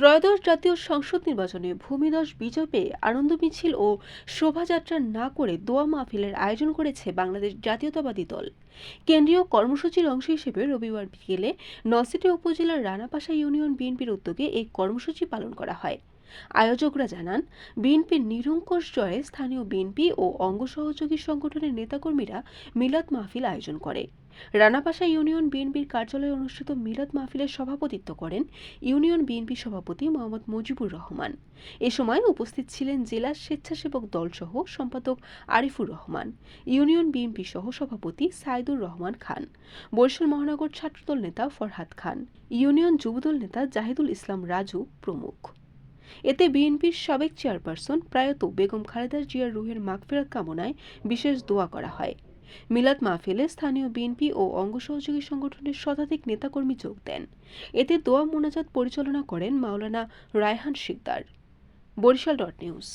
ত্রয়োদশ জাতীয় সংসদ নির্বাচনে ভূমিধস বিজয় পেয়ে আনন্দ মিছিল ও শোভাযাত্রা না করে দোয়া মাহফিলের আয়োজন করেছে বাংলাদেশ জাতীয়তাবাদী দল। কেন্দ্রীয় কর্মসূচির অংশ হিসেবে রবিবার বিকেলে নলছিটি উপজেলার রানাপাশা ইউনিয়ন বিএনপির উদ্যোগে এই কর্মসূচি পালন করা হয়। আয়োজকরা জানান, বিএনপির নিরঙ্কুশ জয়ে স্থানীয় বিএনপি ও অঙ্গ সহযোগী সংগঠনের নেতাকর্মীরা মিলাদ মাহফিল আয়োজন করে। রানাপাশা ইউনিয়ন বিএনপির কার্যালয়ে অনুষ্ঠিত মিলাদ মাহফিলের সভাপতিত্ব করেন ইউনিয়ন বিএনপি সভাপতি মোহাম্মদ মুজিবুর রহমান। এ সময় উপস্থিত ছিলেন জেলা স্বেচ্ছাসেবক দলসহ সম্পাদক আরিফুর রহমান, ইউনিয়ন বিএনপি সহ সভাপতি সাইদুর রহমান খান, বরিশাল মহানগর ছাত্রদল নেতা ফরহাদ খান, ইউনিয়ন যুবদল নেতা জাহিদুল ইসলাম রাজু প্রমুখ। এতে বিএনপির সাবেক চেয়ারপারসন প্রয়াত বেগম খালেদা জিয়ার রুহের মাগফিরাত কামনায় বিশেষ দোয়া করা হয়। মিলাদ মাহফিলে স্থানীয় বিএনপি ও অঙ্গ সহযোগী সংগঠনের শতাধিক নেতাকর্মী যোগ দেন। এতে দোয়া মোনাজাত পরিচালনা করেন মাওলানা রায়হান শিকদার। বরিশাল নিউজ।